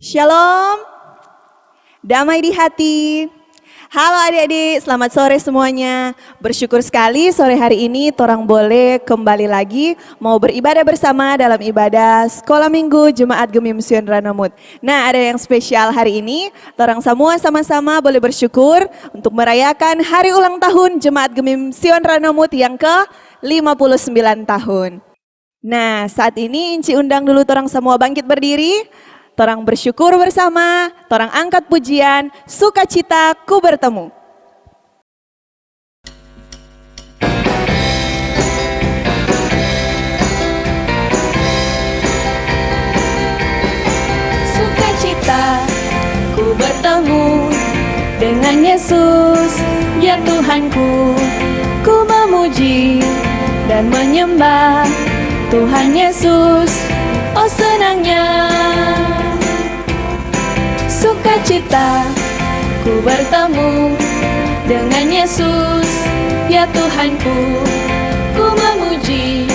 Shalom, damai di hati. Halo adik-adik, selamat sore semuanya. Bersyukur sekali sore hari ini torang boleh kembali lagi mau beribadah bersama dalam ibadah Sekolah Minggu Jemaat Gemim Sion Ranamut. Nah, ada yang spesial hari ini, torang semua sama-sama boleh bersyukur untuk merayakan hari ulang tahun Jemaat Gemim Sion Ranamut yang ke-59 tahun. Nah, saat ini Inci undang dulu torang semua bangkit berdiri. Torang bersyukur bersama, torang angkat pujian, sukacita ku bertemu. Sukacita ku bertemu dengan Yesus, ya Tuhanku. Ku memuji dan menyembah Tuhan Yesus, oh senangnya. Sukacita ku bertemu dengan Yesus, ya Tuhanku. Ku memuji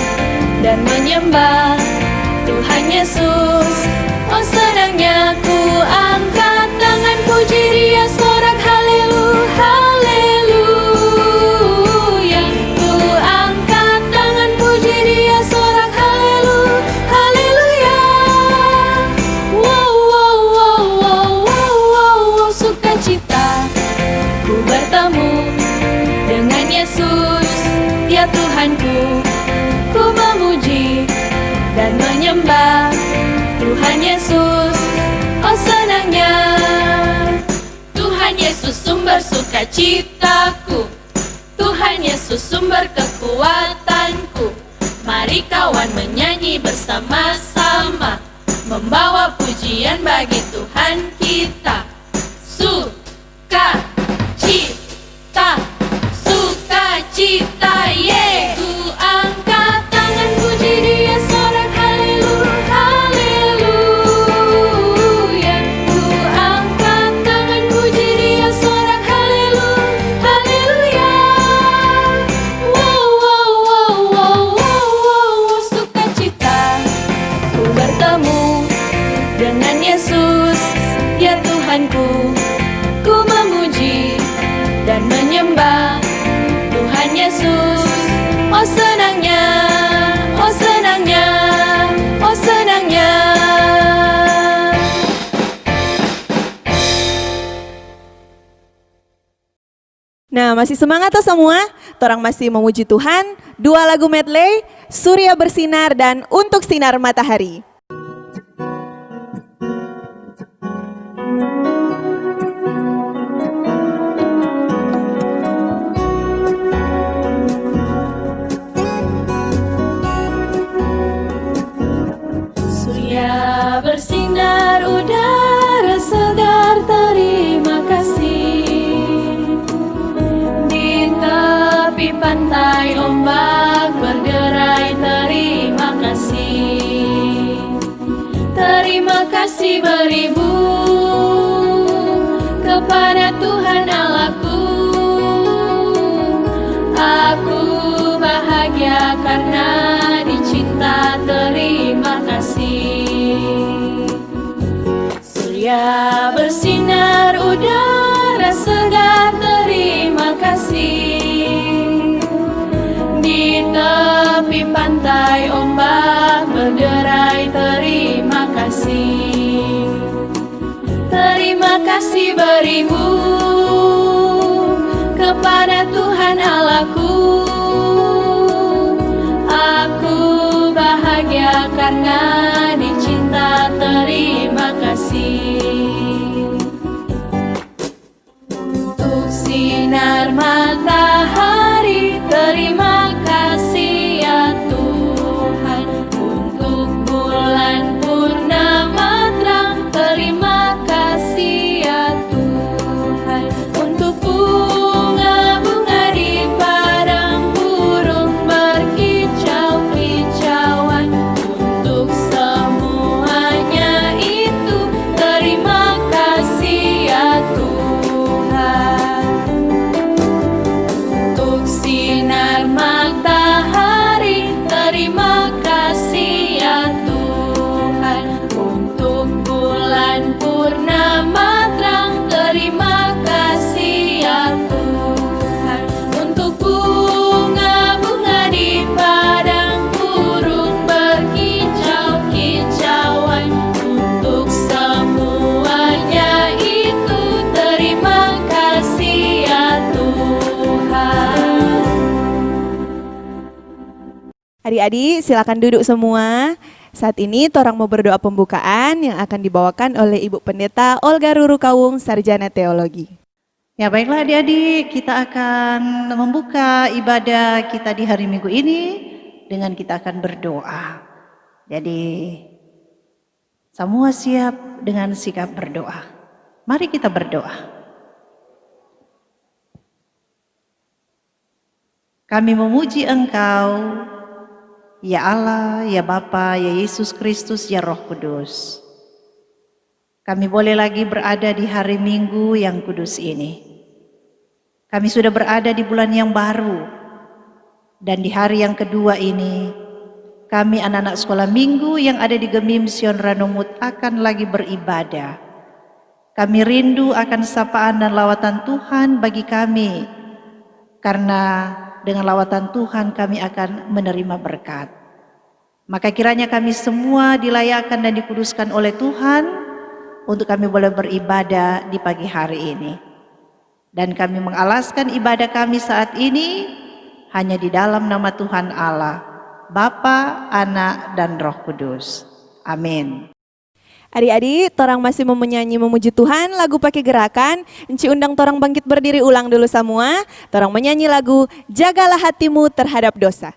dan menyembah Tuhan Yesus, oh senangnya. Ku angkat tangan puji Dia, sorak haleluya, haleluya. Ku angkat tangan puji Dia, sorak haleluya, haleluya. Wow, wow, wow, wow, wow, wow, wow. Sukacita ku bertemu dengan Yesus, ya Tuhanku. Ku memuji dan menyembah Tuhan Yesus, oh senangnya. Tuhan Yesus sumber sukacitaku, Tuhan Yesus sumber kekuatanku. Mari kawan menyanyi bersama-sama, membawa pujian bagi Tuhan kita. Sukacita, sukacita, yeah. Ku angkat tangan puji Dia, sorak haleluya, haleluya. Ku angkat tangan puji Dia, sorak haleluya, haleluya. Wow, wow, wow, wow, wow, wow. Sukacita ku bertemu dengan Yesus, ya Tuhanku. Ku memuji dan menyembah Tuhan Yesus, oh senangnya, oh senangnya, oh senangnya. Nah, masih semangat tuh semua? Torang masih memuji Tuhan. 2 lagu medley, Surya Bersinar dan Untuk Sinar Matahari. Surya bersinar, udara segar, terima kasih. Di tepi pantai ombak berderai, terima kasih. Terima kasih beribu kepada Tuhan Allahku. Aku bahagia karena dicinta, terima kasih. Surya bersinar, udara segar, terima kasih. Di tepi pantai ombak berderai, terima kasih. Terima kasih beribu kepada Tuhan Allahku. Aku bahagia karena dicinta, terima kasih. Untuk sinar matahari, terima kasih ya Tuhan. Untuk bulan purnama terang, terima kasih ya Tuhan. Untuk bunga-bunga di padang burung berkicau-kicauan, untuk semuanya itu terima Adik-adik silakan duduk semua. Saat ini torang mau berdoa pembukaan yang akan dibawakan oleh Ibu Pendeta Olga Ruru Kawung, Sarjana Teologi. Ya baiklah adik-adik, kita akan membuka ibadah kita di hari Minggu ini dengan kita akan berdoa. Jadi semua siap dengan sikap berdoa. Mari kita berdoa. Kami memuji Engkau, ya Allah, ya Bapa, ya Yesus Kristus, ya Roh Kudus. Kami boleh lagi berada di hari Minggu yang kudus ini. Kami sudah berada di bulan yang baru. Dan di hari yang kedua ini, kami anak-anak sekolah minggu yang ada di Gemim Sion Ranumut akan lagi beribadah. Kami rindu akan sapaan dan lawatan Tuhan bagi kami. Karena dengan lawatan Tuhan kami akan menerima berkat. Maka kiranya kami semua dilayakkan dan dikuduskan oleh Tuhan untuk kami boleh beribadah di pagi hari ini. Dan kami mengalaskan ibadah kami saat ini hanya di dalam nama Tuhan Allah, Bapa, Anak, dan Roh Kudus. Amin. Adik-adik, torang masih mau menyanyi memuji Tuhan, lagu pakai gerakan. Enci undang torang bangkit berdiri ulang dulu semua. Torang menyanyi lagu Jagalah Hatimu Terhadap Dosa.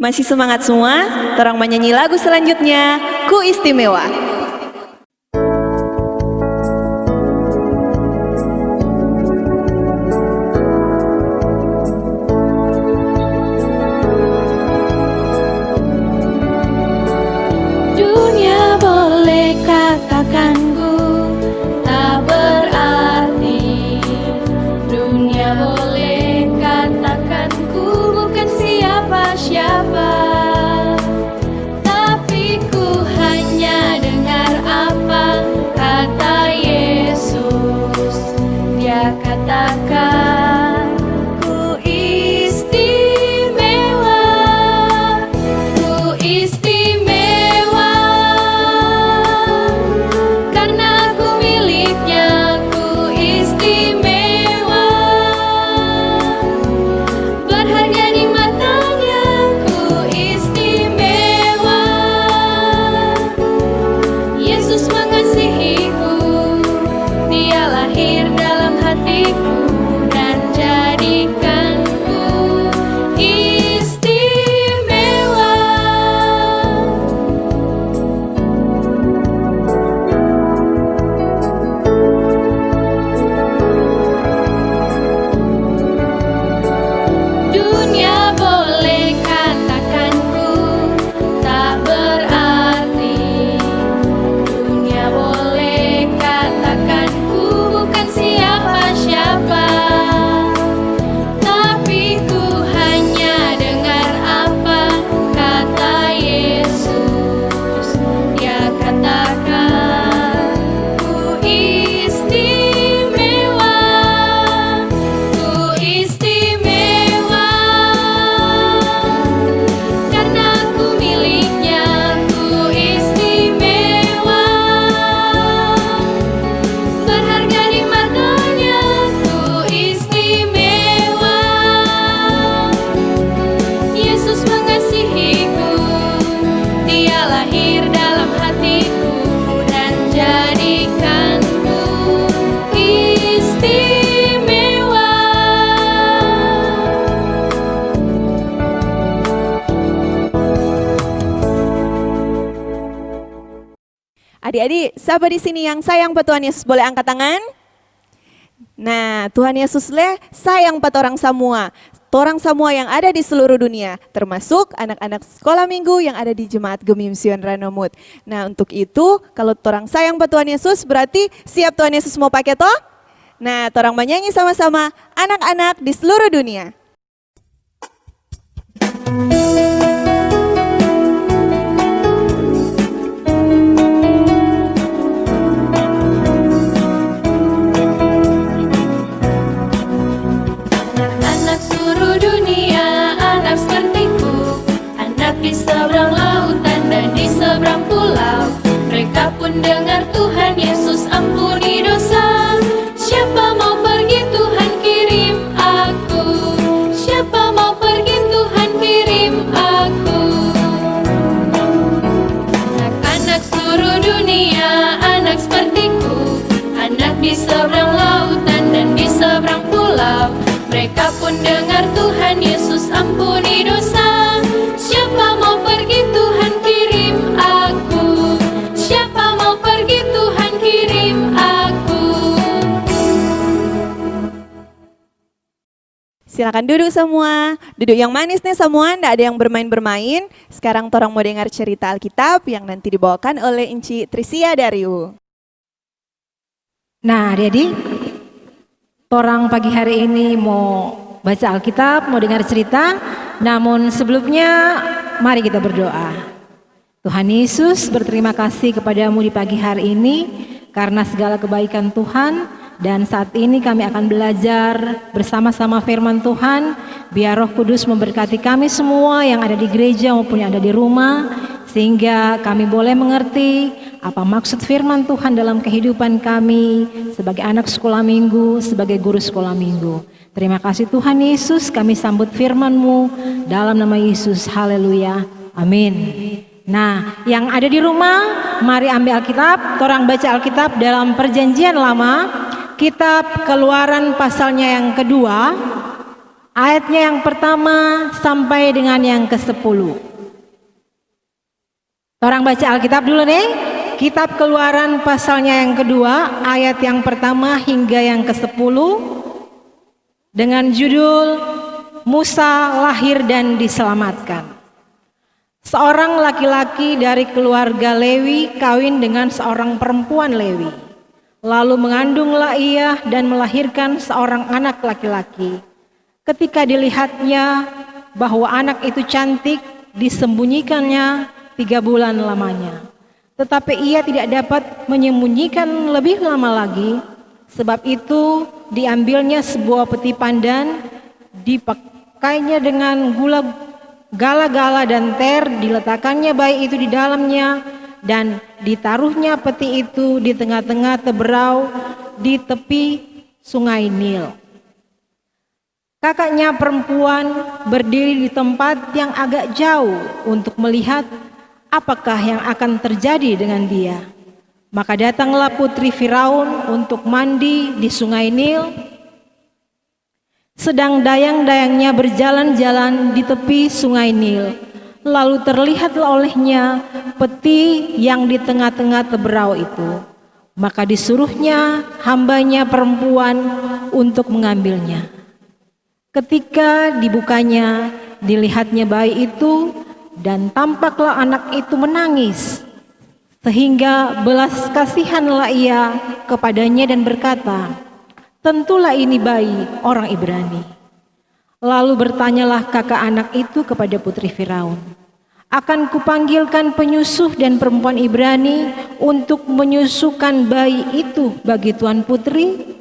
Masih semangat semua? Torang menyanyi lagu selanjutnya, Ku Istimewa. Dunia boleh katakan ku tak berarti. Dunia boleh katakan ku bukan siapa-siapa. Tapi ku hanya dengan Adik-adik, siapa di sini yang sayang pada Tuhan Yesus? Boleh angkat tangan? Nah, Tuhan Yesus sayang pada orang semua yang ada di seluruh dunia, termasuk anak-anak sekolah minggu yang ada di Jemaat Gemim Sion Ranomut. Nah, untuk itu, kalau orang sayang pada Tuhan Yesus, berarti siap Tuhan Yesus mau pakai toh? Nah, orang menyanyi sama-sama, anak-anak di seluruh dunia. Di seberang lautan dan di seberang pulau, mereka pun dengar Tuhan Yesus ampuni dosa. Siapa mau pergi Tuhan kirim aku, siapa mau pergi Tuhan kirim aku. Anak-anak seluruh dunia, anak sepertiku, anak di seberang lautan dan di seberang pulau, mereka pun dengar Tuhan Yesus ampuni dosa. Siapa mau pergi Tuhan kirim aku, siapa mau pergi Tuhan kirim aku. Silakan duduk semua, duduk yang manis nih semua, ndak ada yang bermain-bermain. Sekarang torang mau dengar cerita Alkitab yang nanti dibawakan oleh Inci Trisia Dariu. Nah, adik-adik, torang pagi hari ini mau baca Alkitab, mau dengar cerita. Namun sebelumnya mari kita berdoa. Tuhan Yesus, berterima kasih kepadamu di pagi hari ini karena segala kebaikan Tuhan, dan saat ini kami akan belajar bersama-sama firman Tuhan. Biar Roh Kudus memberkati kami semua yang ada di gereja maupun yang ada di rumah, sehingga kami boleh mengerti apa maksud firman Tuhan dalam kehidupan kami sebagai anak sekolah minggu, sebagai guru sekolah minggu. Terima kasih Tuhan Yesus, kami sambut firman-Mu dalam nama Yesus. Haleluya. Amin. Nah, yang ada di rumah, mari ambil Alkitab. Torang baca Alkitab dalam Perjanjian Lama, kitab Keluaran pasalnya yang kedua, ayatnya yang pertama sampai dengan yang ke-10. Torang baca Alkitab dulu nih. Kitab Keluaran pasalnya yang kedua, ayat yang pertama hingga yang ke-10. Dengan judul Musa lahir dan diselamatkan. Seorang laki-laki dari keluarga Lewi kawin dengan seorang perempuan Lewi. Lalu mengandunglah ia dan melahirkan seorang anak laki-laki. Ketika dilihatnya bahwa anak itu cantik, disembunyikannya 3 bulan lamanya. Tetapi ia tidak dapat menyembunyikan lebih lama lagi. Sebab itu diambilnya sebuah peti pandan, dipakainya dengan gala-gala dan ter, diletakkannya bayi itu di dalamnya, dan ditaruhnya peti itu di tengah-tengah teberau di tepi sungai Nil. Kakaknya perempuan berdiri di tempat yang agak jauh untuk melihat apakah yang akan terjadi dengan dia. Maka datanglah putri Firaun untuk mandi di sungai Nil. Sedang dayang-dayangnya berjalan-jalan di tepi sungai Nil. Lalu terlihatlah olehnya peti yang di tengah-tengah teberau itu. Maka disuruhnya hambanya perempuan untuk mengambilnya. Ketika dibukanya, dilihatnya bayi itu, dan tampaklah anak itu menangis. Sehingga belas kasihanlah ia kepadanya dan berkata, tentulah ini bayi orang Ibrani. Lalu bertanyalah kakak anak itu kepada putri Firaun, akan kupanggilkan penyusuh dan perempuan Ibrani untuk menyusukan bayi itu bagi tuan putri?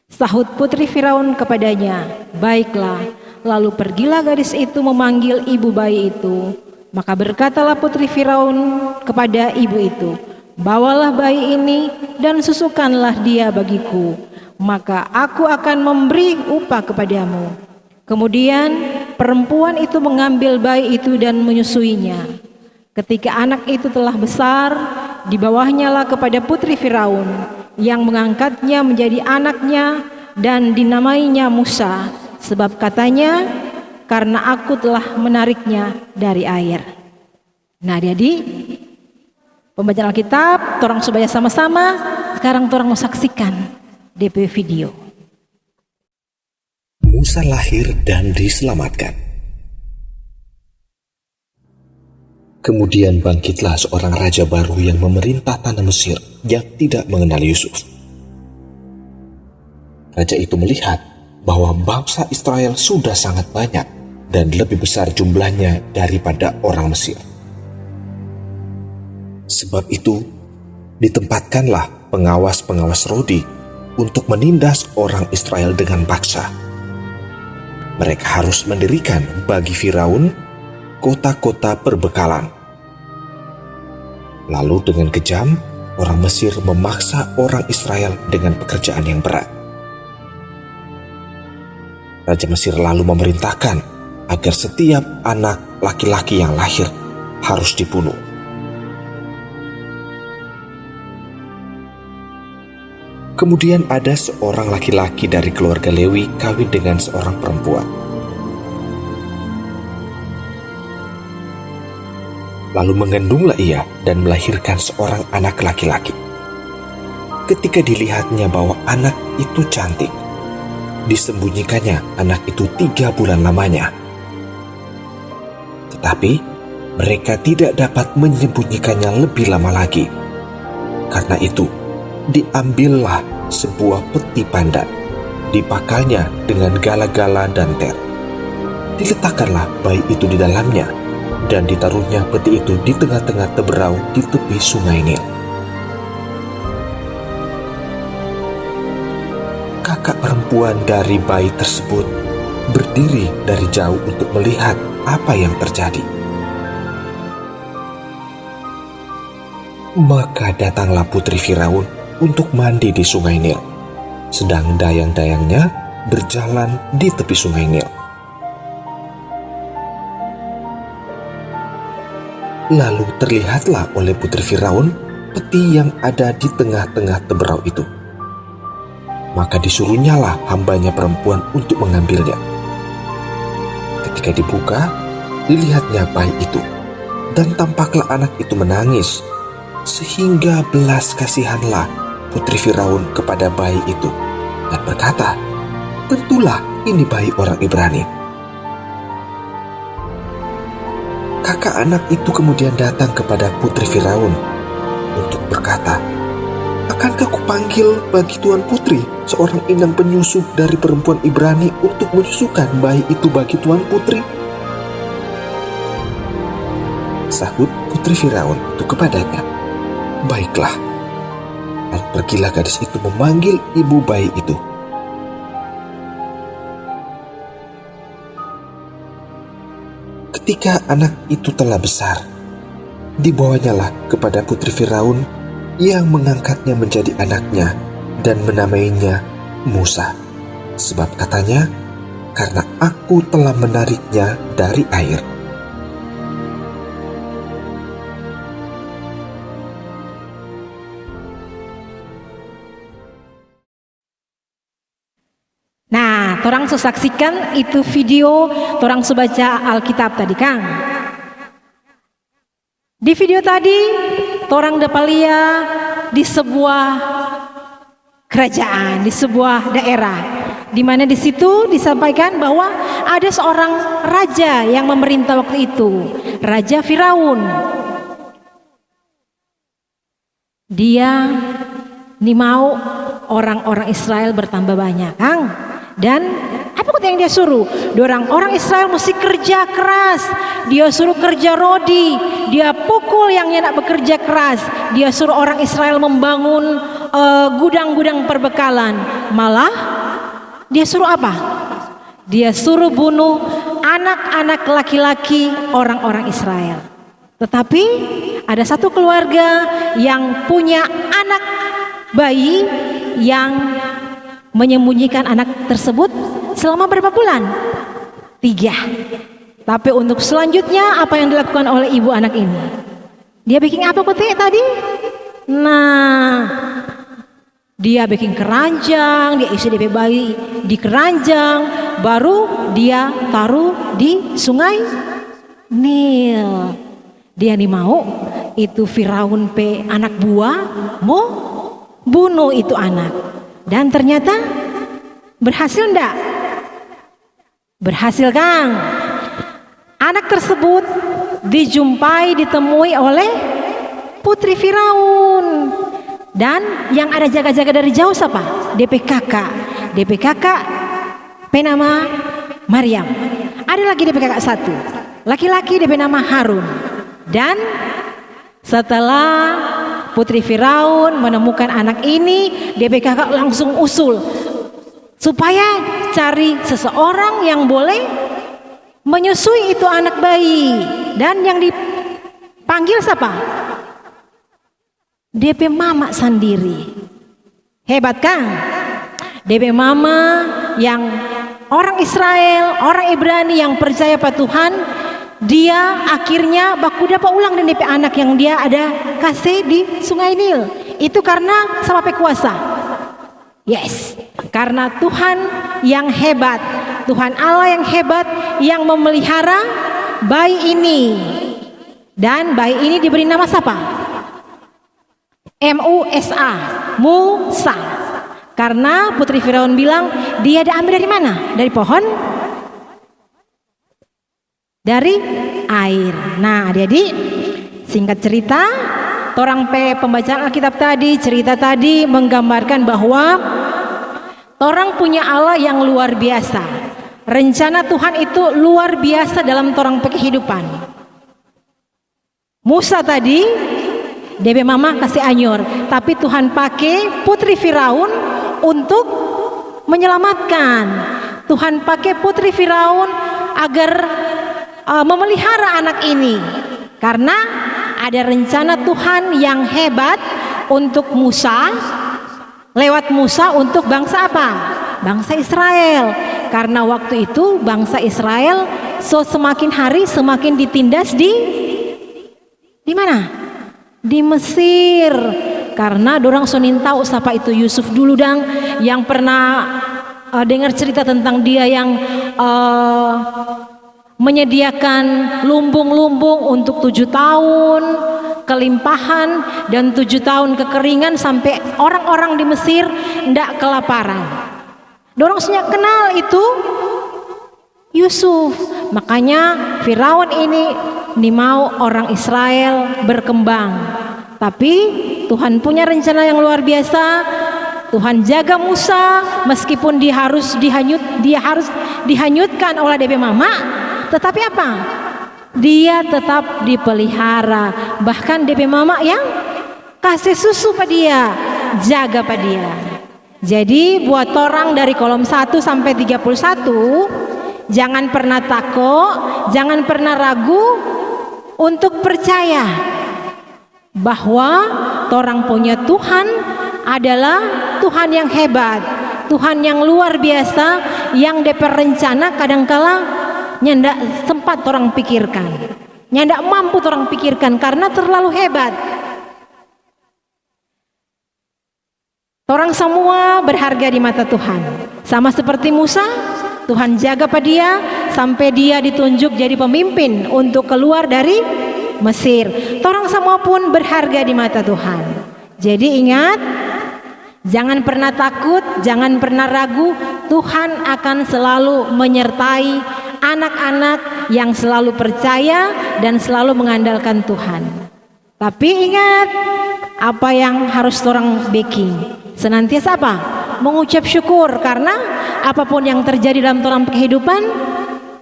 Sahut putri Firaun kepadanya, baiklah. Lalu pergilah gadis itu memanggil ibu bayi itu. Maka berkatalah putri Firaun kepada ibu itu, bawalah bayi ini dan susukanlah dia bagiku, maka aku akan memberi upah kepadamu. Kemudian perempuan itu mengambil bayi itu dan menyusuinya. Ketika anak itu telah besar, dibawahnya lah kepada putri Firaun, yang mengangkatnya menjadi anaknya dan dinamainya Musa, sebab katanya, karena aku telah menariknya dari air. Nah, jadi Pembacaan Alkitab, torang supaya sama-sama. Sekarang torang mau saksikan DP video. Musa lahir dan diselamatkan. Kemudian bangkitlah seorang raja baru yang memerintah tanah Mesir yang tidak mengenal Yusuf. Raja itu melihat bahwa bangsa Israel sudah sangat banyak dan lebih besar jumlahnya daripada orang Mesir. Sebab itu, ditempatkanlah pengawas-pengawas Rodi untuk menindas orang Israel dengan paksa. Mereka harus mendirikan bagi Firaun kota-kota perbekalan. Lalu dengan kejam, orang Mesir memaksa orang Israel dengan pekerjaan yang berat. Raja Mesir lalu memerintahkan agar setiap anak laki-laki yang lahir harus dibunuh. Kemudian ada seorang laki-laki dari keluarga Lewi kawin dengan seorang perempuan. Lalu mengandunglah ia dan melahirkan seorang anak laki-laki. Ketika dilihatnya bahwa anak itu cantik, disembunyikannya anak itu 3 bulan lamanya. Tetapi mereka tidak dapat menyembunyikannya lebih lama lagi. Karena itu, diambillah sebuah peti pandan, dipakalnya dengan gala-gala dan ter. Diletakkanlah bayi itu di dalamnya, dan ditaruhnya peti itu di tengah-tengah teberau di tepi sungai Nil. Kakak perempuan dari bayi tersebut berdiri dari jauh untuk melihat apa yang terjadi. Maka datanglah putri Firaun untuk mandi di sungai Nil, sedang dayang-dayangnya berjalan di tepi sungai Nil. Lalu terlihatlah oleh putri Firaun peti yang ada di tengah-tengah teberau itu. Maka disuruhnyalah hambanya perempuan untuk mengambilnya. Ketika dibuka, dilihatnya bayi itu, dan tampaklah anak itu menangis, sehingga belas kasihanlah putri Firaun kepada bayi itu, dan berkata, "Tentulah ini bayi orang Ibrani." Kakak anak itu kemudian datang kepada putri Firaun untuk berkata, "Akankah kupanggil bagi Tuan Putri seorang inang penyusu dari perempuan Ibrani untuk menyusukan bayi itu bagi Tuan Putri?" Sahut putri Firaun itu kepadanya, "Baiklah." Lalu pergilah gadis itu memanggil ibu bayi itu. Ketika anak itu telah besar, dibawanyalah kepada putri Firaun yang mengangkatnya menjadi anaknya dan menamainya Musa. Sebab katanya, "Karena aku telah menariknya dari air." Nah, torang saksikan itu video, torang baca Alkitab tadi, Kang. Di video tadi, torang dapat lihat di sebuah kerajaan, di sebuah daerah, di mana di situ disampaikan bahwa ada seorang raja yang memerintah waktu itu, Raja Firaun. Dia mau orang-orang Israel bertambah banyak, Kang. Dan apa yang dia suruh? Orang Israel mesti kerja keras. Dia suruh kerja rodi. Dia pukul yang enak bekerja keras. Dia suruh orang Israel membangun gudang-gudang perbekalan. Malah dia suruh apa? Dia suruh bunuh anak-anak laki-laki orang-orang Israel. Tetapi ada satu keluarga yang punya anak bayi yang menyembunyikan anak tersebut selama berapa bulan? 3. Tapi untuk selanjutnya apa yang dilakukan oleh ibu anak ini? Dia bikin apa tadi? Nah, dia bikin keranjang, dia isi DP bayi di keranjang, baru dia taruh di sungai Nil. Dia mau itu Firaun pe anak buah mau bunuh itu anak. Dan ternyata berhasil enggak? Berhasil, Kang. Anak tersebut dijumpai, ditemui oleh putri Firaun. Dan yang ada jaga-jaga dari jauh siapa? DP kakak penama Maryam. Ada lagi DP kakak satu, laki-laki DP nama Harun. Dan setelah putri Firaun menemukan anak ini, DP kakak langsung usul supaya cari seseorang yang boleh menyusui itu anak bayi. Dan yang dipanggil siapa? DP mama sendiri. Hebat, Kang. DP mama yang orang Israel, orang Ibrani yang percaya pada Tuhan, dia akhirnya baku dapat ulang dan DP anak yang dia ada kasih di Sungai Nil. Itu karena sama kuasa. Yes, karena Tuhan yang hebat, Tuhan Allah yang hebat yang memelihara bayi ini. Dan bayi ini diberi nama siapa? Musa, Musa. Karena putri Firaun bilang dia diambil dari mana? Dari pohon? Dari air. Nah, adik-adik, singkat cerita, torang pembacaan Alkitab tadi, cerita tadi menggambarkan bahwa torang punya Allah yang luar biasa. Rencana Tuhan itu luar biasa dalam torang kehidupan. Musa tadi DP mama kasih anyor, tapi Tuhan pakai putri Firaun untuk menyelamatkan. Tuhan pakai putri Firaun agar memelihara anak ini, karena ada rencana Tuhan yang hebat untuk Musa, lewat Musa untuk bangsa apa? Bangsa Israel. Karena waktu itu bangsa Israel semakin hari semakin ditindas di mana? Di Mesir. Karena dorang sonin tahu siapa itu Yusuf dulu dang, yang pernah dengar cerita tentang dia yang menyediakan lumbung-lumbung untuk 7 tahun kelimpahan dan 7 tahun kekeringan sampai orang-orang di Mesir ndak kelaparan. Dorang sudah kenal itu Yusuf. Makanya Firaun ini mau orang Israel berkembang. Tapi Tuhan punya rencana yang luar biasa. Tuhan jaga Musa meskipun dia harus dihanyutkan oleh DP mama, tetapi apa? Dia tetap dipelihara. Bahkan DP mama yang kasih susu pada dia, jaga pada dia. Jadi buat orang dari kolom 1 sampai 31, jangan pernah takut, jangan pernah ragu untuk percaya bahwa orang punya Tuhan adalah Tuhan yang hebat, Tuhan yang luar biasa, yang DP rencana kadangkala nyandak sempat orang pikirkan, nyandak mampu orang pikirkan karena terlalu hebat. Orang semua berharga di mata Tuhan, sama seperti Musa. Tuhan jaga pada dia sampai dia ditunjuk jadi pemimpin untuk keluar dari Mesir. Orang semua pun berharga di mata Tuhan. Jadi ingat, jangan pernah takut, jangan pernah ragu. Tuhan akan selalu menyertai anak-anak yang selalu percaya dan selalu mengandalkan Tuhan. Tapi ingat, apa yang harus orang backing? Senantiasa apa? Mengucap syukur, karena apapun yang terjadi dalam orang kehidupan,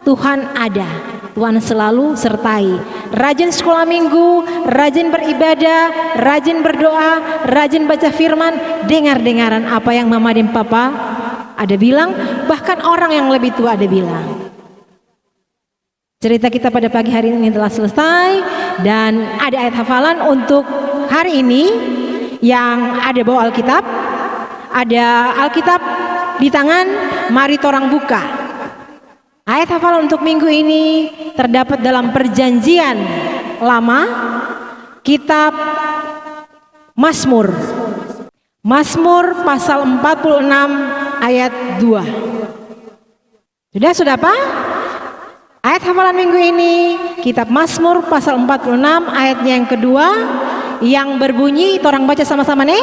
Tuhan ada, Tuhan selalu sertai. Rajin sekolah minggu, rajin beribadah, rajin berdoa, rajin baca firman, dengar-dengaran apa yang mama dan papa ada bilang, bahkan orang yang lebih tua ada bilang. Cerita kita pada pagi hari ini telah selesai, dan ada ayat hafalan untuk hari ini. Yang ada bawa Alkitab, ada Alkitab di tangan, mari torang buka. Ayat hafalan untuk minggu ini terdapat dalam Perjanjian Lama, kitab Mazmur. Mazmur pasal 46 ayat 2. Sudah Pak? Ayat hafalan minggu ini kitab Mazmur pasal 46 ayatnya yang kedua yang berbunyi, orang baca sama-sama nih.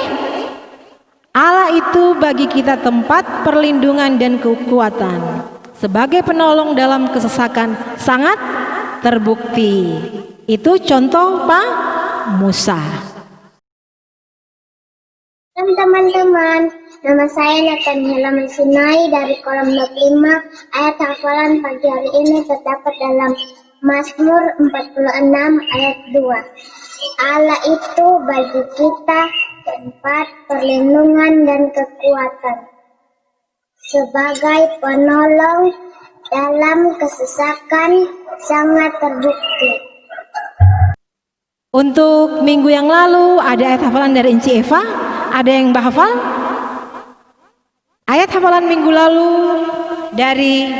Allah itu bagi kita tempat perlindungan dan kekuatan, sebagai penolong dalam kesesakan sangat terbukti. Itu contoh Pak Musa. Teman-teman, nama saya Nathan Helaman Sinai dari kolom 25. Ayat hafalan pagi hari ini terdapat dalam Mazmur 46 ayat 2. Allah itu bagi kita tempat perlindungan dan kekuatan, sebagai penolong dalam kesesakan sangat terbukti. Untuk minggu yang lalu ada ayat hafalan dari Enci Eva. Ada yang bahafal? Ayat hafalan minggu lalu dari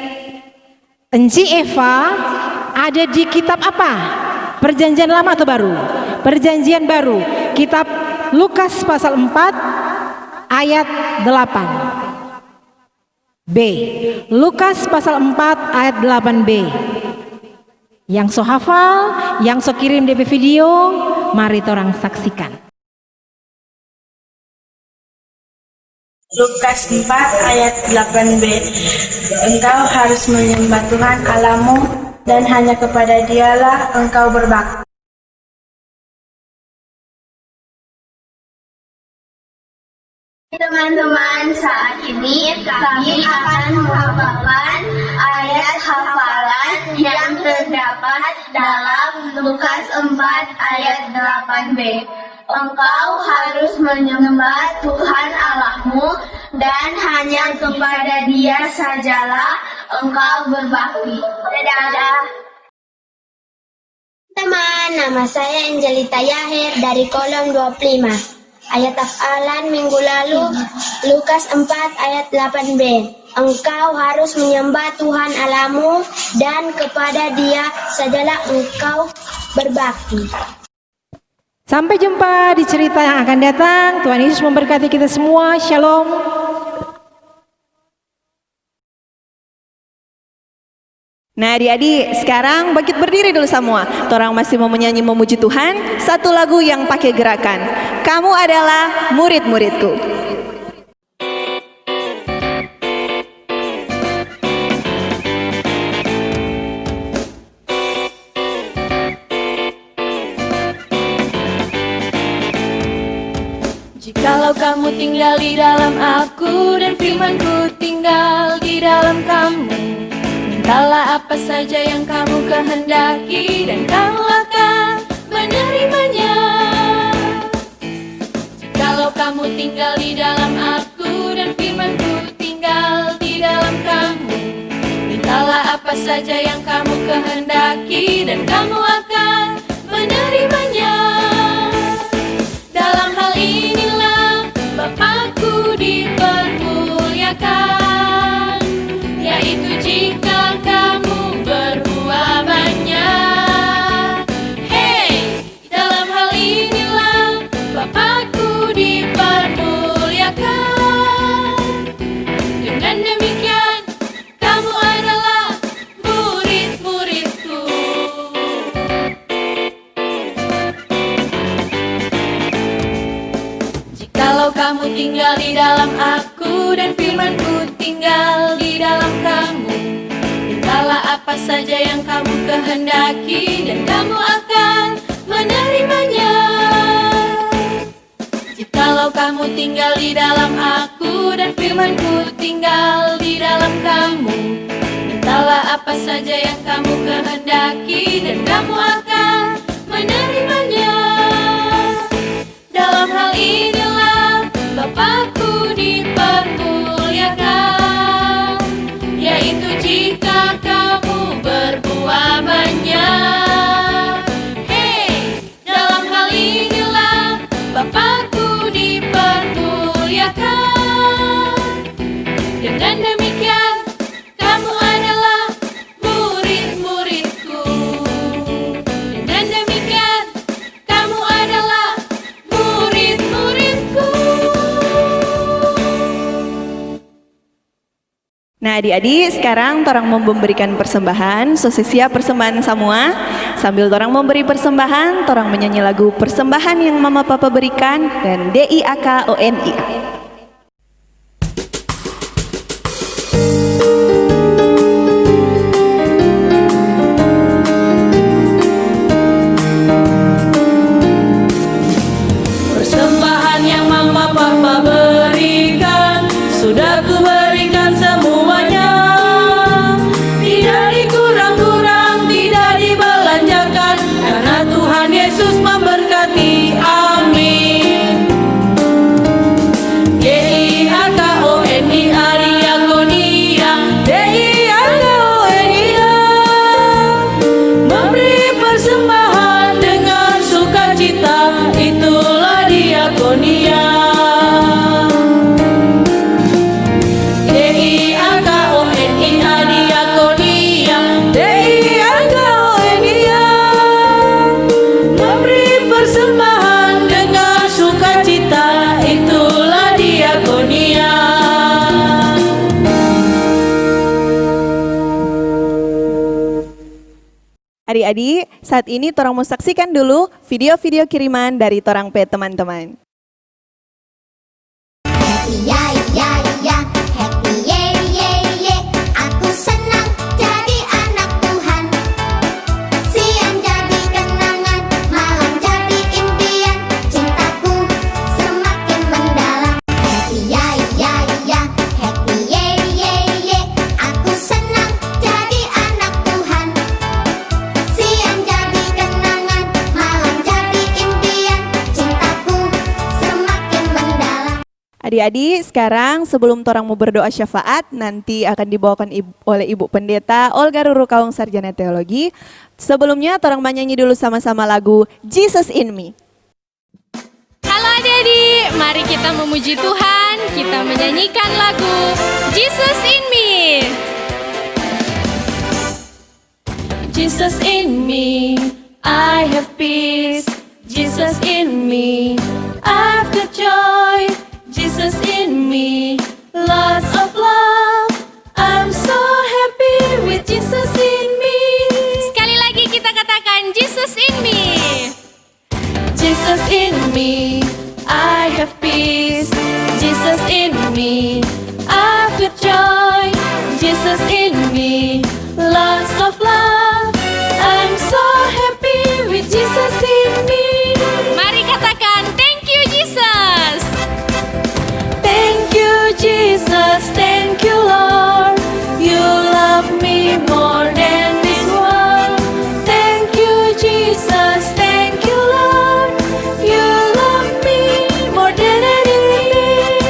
Enci Eva ada di kitab apa? Perjanjian lama atau baru? Perjanjian baru. Kitab Lukas pasal 4 ayat 8b. Lukas pasal 4 ayat 8b. Yang so hafal, yang so kirim DP video, mari orang saksikan. Lukas 4 ayat 8b. Engkau harus menyembah Tuhan Allahmu dan hanya kepada Dialah engkau berbakti. Teman-teman, saat ini kami akan menghafalkan ayat hafalan yang terdapat dalam Lukas 4 ayat 8b. Engkau harus menyembah Tuhan Allahmu dan hanya kepada Dia sajalah engkau berbakti. Dadah. Teman, nama saya Angelita Yahir dari kolom 25. Ayat hafalan minggu lalu Lukas 4 ayat 8b. Engkau harus menyembah Tuhan Allahmu dan kepada Dia sajalah engkau berbakti. Sampai jumpa di cerita yang akan datang. Tuhan Yesus memberkati kita semua. Shalom. Nah adik-adik, sekarang bangkit berdiri dulu semua. Torang masih mau menyanyi memuji Tuhan. Satu lagu yang pakai gerakan. Kamu adalah murid-muridku. Jikalau kamu tinggal di dalam aku dan firmanku tinggal di dalam kamu, mintalah apa saja yang kamu kehendaki dan kamu akan menerimanya. Jikalau kamu tinggal di dalam aku dan firmanku tinggal di dalam kamu, mintalah apa saja yang kamu kehendaki dan kamu akan menerimanya. Dalam hal inilah Bapakku dipermuliakan, yaitu jika kamu berbuah banyak. Hey, dalam hal inilah Bapakku dipermuliakan. Dengan demikian kamu adalah murid-muridku. Jikalau kamu tinggal di dalam aku dan firmanku tinggal di dalam kamu, mintalah apa saja yang kamu kehendaki dan kamu akan menerimanya. Jikalau kamu tinggal di dalam aku dan firmanku tinggal di dalam kamu, mintalah apa saja yang kamu kehendaki dan kamu akan menerimanya. Dalam hal inilah Bapakku dipermuliakan, yaitu jika kamu berbuah banyak. Hey, dalam hal inilah Bapakku dipermuliakan. Dengan demikian kamu adalah murid-muridku. Dengan Nah adik-adik sekarang torang mau memberikan persembahan. So siap persembahan semua. Sambil torang memberi persembahan, torang menyanyi lagu persembahan yang mama papa berikan dan DIAKONIA. Persembahan yang mama papa berikan sudah ku berikan semuanya. Tidak dikurang-kurang, tidak dibelanjakan, karena Tuhan Yesus memberkati. Amin. DIAKONIA, diakonia, DIAKONIA, memberi persembahan dengan sukacita, itulah diakonia. DIAKONIA, diakonia, DIAKONIA, memberi persembahan dengan sukacita, itulah diakonia. Adik-adik, saat ini torang mau saksikan dulu video-video kiriman dari torang pe teman-teman. Ya ya ya, happy ye ye ye. Aku senang jadi anak Tuhan. Siang jadi kenangan, malam jadi impian. Cintaku semakin mendalam. Happy ya ya ya, happy ye ye ye. Aku senang jadi anak Tuhan. Siang jadi kenangan, malam jadi impian. Cintaku semakin mendalam. Adik-adik, sekarang sebelum torang mau berdoa syafaat, nanti akan dibawakan oleh Ibu Pendeta Olga Ruru Kaung Sarjana Teologi. Sebelumnya, torang menyanyi dulu sama-sama lagu Jesus in Me. Halo adik-adik, mari kita memuji Tuhan, kita menyanyikan lagu Jesus in Me. Jesus in me, I have peace. Jesus in me, I've got joy. Jesus in me, lots of love. I'm so happy with Jesus in me. Sekali lagi kita katakan Jesus in me. Jesus in me, I have peace. Jesus in me, I've got joy. Jesus in me, lots of love. I'm so happy with Jesus in me. Mari katakan thank you Jesus. Thank you Jesus, thank you Lord. You love me more than this world. Thank you Jesus, thank you Lord. You love me more than anything.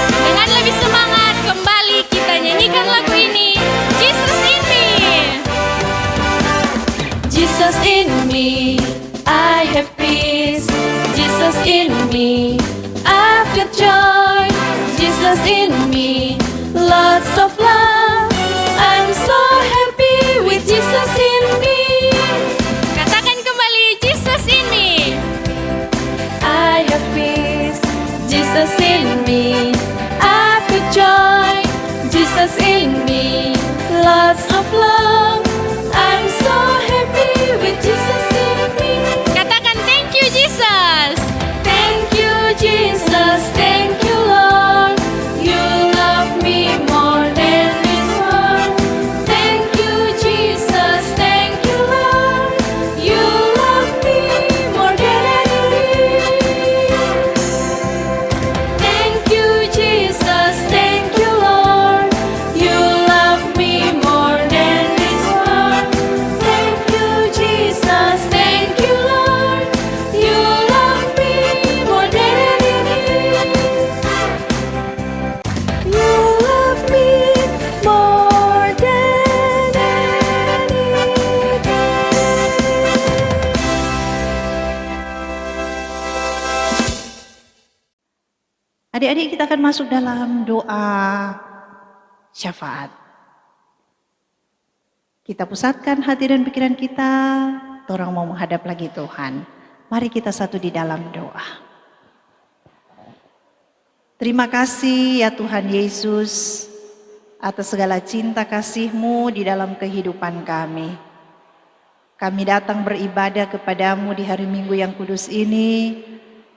Dengan lebih semangat kembali kita nyanyikan lagu ini. Jesus in me. Jesus in me, I have peace. Jesus in me, I've got joy. Jesus in me, lots of love. I'm so happy with Jesus in me. Katakan kembali, Jesus in me. I have peace. Jesus in me, I've got joy. Jesus in me, lots of love. I'm so happy with Jesus in me. Katakan thank you Jesus. Thank you Jesus, thank you Lord. You love me more than this world. Thank you Jesus, thank you Lord. You love me more than anything. Thank you Jesus, thank you Lord. You love me more than this world. Thank you Jesus, thank you Lord. You love me more than anything. You love me more than anything. Adik-adik, kita akan masuk dalam doa syafaat. Kita pusatkan hati dan pikiran kita, orang mau menghadap lagi Tuhan. Mari kita satu di dalam doa. Terima kasih ya Tuhan Yesus, atas segala cinta kasih-Mu di dalam kehidupan kami. Kami datang beribadah kepadamu di hari Minggu yang kudus ini.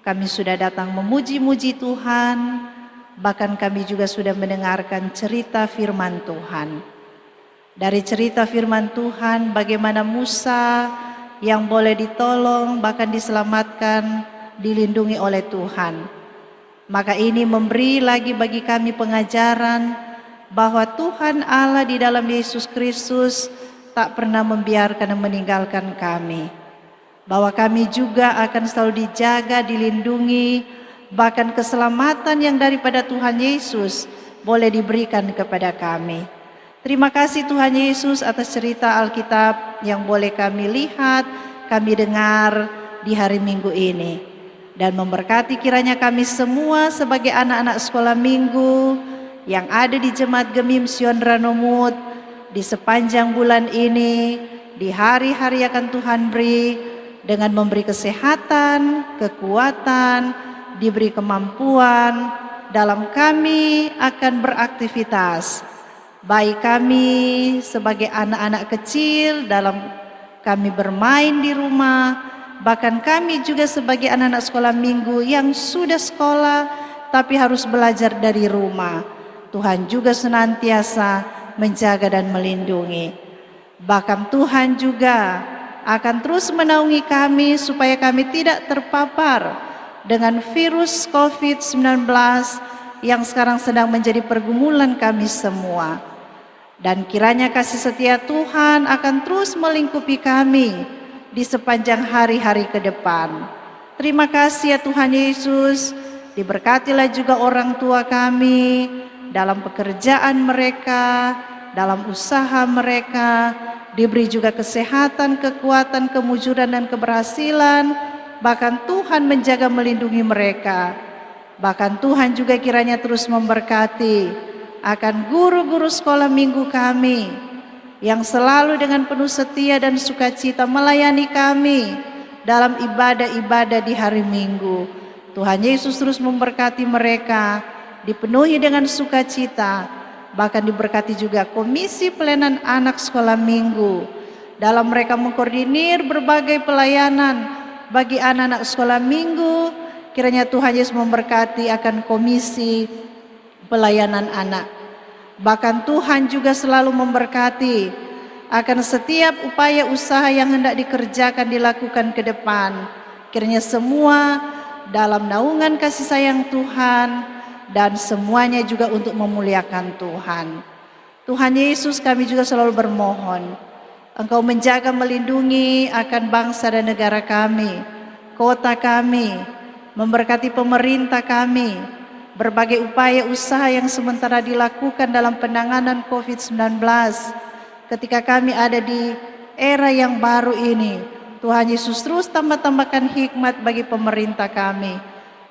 Kami sudah datang memuji-muji Tuhan, bahkan kami juga sudah mendengarkan cerita firman Tuhan. Dari cerita firman Tuhan, bagaimana Musa yang boleh ditolong, bahkan diselamatkan, dilindungi oleh Tuhan. Maka ini memberi lagi bagi kami pengajaran bahwa Tuhan Allah di dalam Yesus Kristus tak pernah membiarkan dan meninggalkan kami. Bahwa kami juga akan selalu dijaga, dilindungi, bahkan keselamatan yang daripada Tuhan Yesus boleh diberikan kepada kami. Terima kasih Tuhan Yesus atas cerita Alkitab yang boleh kami lihat, kami dengar di hari Minggu ini. Dan memberkati kiranya kami semua sebagai anak-anak sekolah minggu yang ada di Jemaat Gemim Sion Ranumut di sepanjang bulan ini, di hari-hari akan Tuhan beri, dengan memberi kesehatan, kekuatan, diberi kemampuan dalam kami akan beraktivitas. Baik kami sebagai anak-anak kecil dalam kami bermain di rumah, bahkan kami juga sebagai anak-anak sekolah minggu yang sudah sekolah tapi harus belajar dari rumah. Tuhan juga senantiasa menjaga dan melindungi. Bahkan Tuhan juga akan terus menaungi kami supaya kami tidak terpapar dengan virus COVID-19 yang sekarang sedang menjadi pergumulan kami semua. Dan kiranya kasih setia Tuhan akan terus melingkupi kami di sepanjang hari-hari ke depan. Terima kasih ya Tuhan Yesus, diberkatilah juga orang tua kami dalam pekerjaan mereka, dalam usaha mereka, diberi juga kesehatan, kekuatan, kemujuran dan keberhasilan. Bahkan Tuhan menjaga melindungi mereka. Bahkan Tuhan juga kiranya terus memberkati akan guru-guru sekolah minggu kami yang selalu dengan penuh setia dan sukacita melayani kami dalam ibadah-ibadah di hari Minggu. Tuhan Yesus terus memberkati mereka, dipenuhi dengan sukacita. Bahkan diberkati juga Komisi Pelayanan Anak Sekolah Minggu dalam mereka mengkoordinir berbagai pelayanan bagi anak-anak sekolah minggu. Kiranya Tuhan Yesus memberkati akan Komisi Pelayanan Anak. Bahkan Tuhan juga selalu memberkati akan setiap upaya usaha yang hendak dikerjakan, dilakukan ke depan. Kiranya semua dalam naungan kasih sayang Tuhan, dan semuanya juga untuk memuliakan Tuhan. Tuhan Yesus, kami juga selalu bermohon Engkau menjaga melindungi akan bangsa dan negara kami, kota kami, memberkati pemerintah kami, berbagai upaya usaha yang sementara dilakukan dalam penanganan COVID-19. Ketika kami ada di era yang baru ini, Tuhan Yesus terus tambah-tambahkan hikmat bagi pemerintah kami.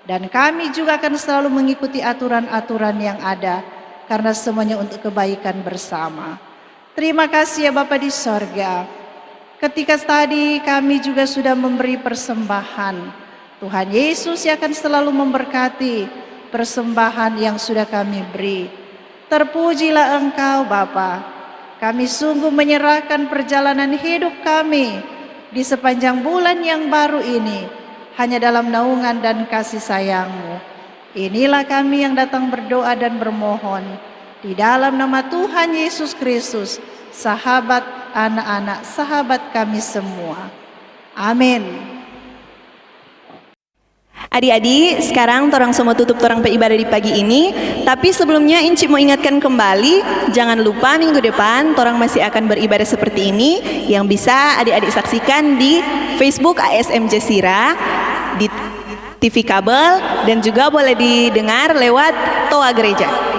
Dan kami juga akan selalu mengikuti aturan-aturan yang ada, karena semuanya untuk kebaikan bersama. Terima kasih ya Bapa di sorga. Ketika tadi kami juga sudah memberi persembahan, Tuhan Yesus yang akan selalu memberkati persembahan yang sudah kami beri. Terpujilah Engkau Bapa. Kami sungguh menyerahkan perjalanan hidup kami di sepanjang bulan yang baru ini hanya dalam naungan dan kasih sayang-Mu. Inilah kami yang datang berdoa dan bermohon di dalam nama Tuhan Yesus Kristus, sahabat anak-anak, sahabat kami semua. Amin. Adik-adik, sekarang torang semua tutup torang beribadah di pagi ini. Tapi sebelumnya Inci mau ingatkan kembali, jangan lupa minggu depan torang masih akan beribadah seperti ini, yang bisa adik-adik saksikan di Facebook ASM Jasira, di TV kabel, dan juga boleh didengar lewat Toa Gereja.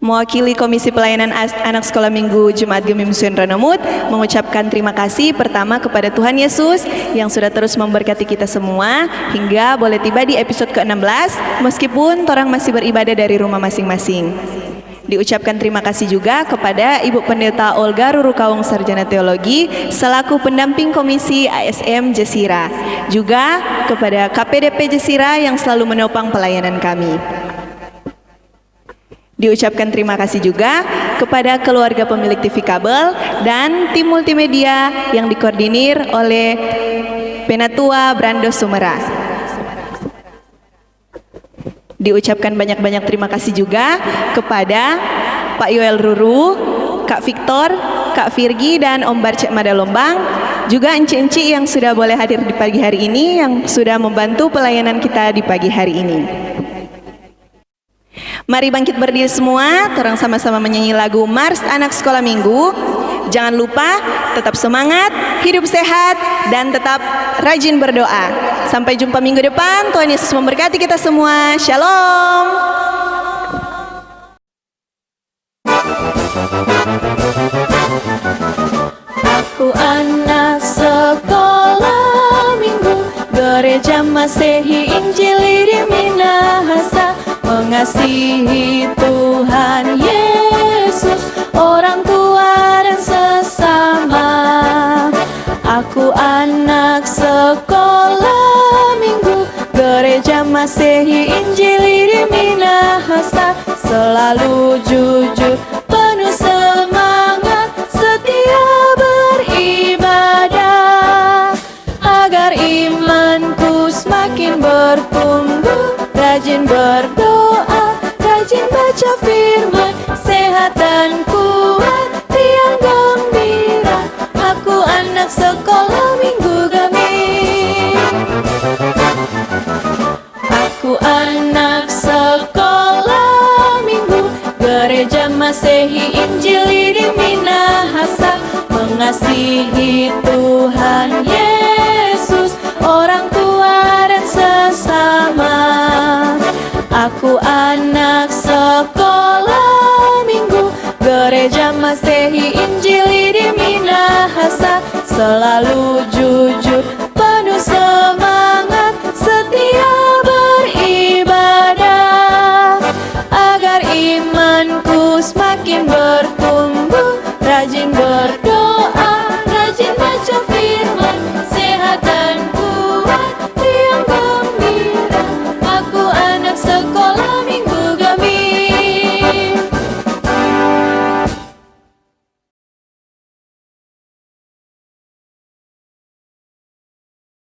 Mewakili Komisi Pelayanan Anak Sekolah Minggu Jemaat Gemim Sion Ranumut mengucapkan terima kasih pertama kepada Tuhan Yesus yang sudah terus memberkati kita semua hingga boleh tiba di episode ke-16 meskipun torang masih beribadah dari rumah masing-masing. Diucapkan terima kasih juga kepada Ibu Pendeta Olga Rurukawung Sarjana Teologi selaku pendamping Komisi ASM Jasira, juga kepada KPDP Jasira yang selalu menopang pelayanan kami. Diucapkan terima kasih juga kepada keluarga pemilik TV kabel dan tim multimedia yang dikoordinir oleh Penatua Brando Sumera. Diucapkan banyak-banyak terima kasih juga kepada Pak Yoel Ruru, Kak Victor, Kak Virgi, dan Om Barcek Madalombang, juga enci-enci yang sudah boleh hadir di pagi hari ini, yang sudah membantu pelayanan kita di pagi hari ini. Mari bangkit berdiri semua, orang sama-sama menyanyi lagu Mars Anak Sekolah Minggu. Jangan lupa tetap semangat, hidup sehat, dan tetap rajin berdoa. Sampai jumpa minggu depan, Tuhan Yesus memberkati kita semua. Shalom. Aku anak sekolah minggu, gereja Masehi Injili di Minahasa, mengasihi Tuhan Yesus, orang tua dan sesama. Aku anak sekolah minggu, gereja Masehi Injili di Minahasa, selalu jujur, penuh semangat, setia beribadah, agar imanku semakin bertumbuh, rajin berdoa, rajin baca firman, sehat dan kuat, riang gembira. Aku anak sekolah minggu Gami. Aku anak sekolah minggu, gereja Masehi Injili di Minahasa, mengasihi Tuhan Yesus, orang tua dan sesama. Aku anak sekolah minggu, gereja Masehi Injili di Minahasa, selalu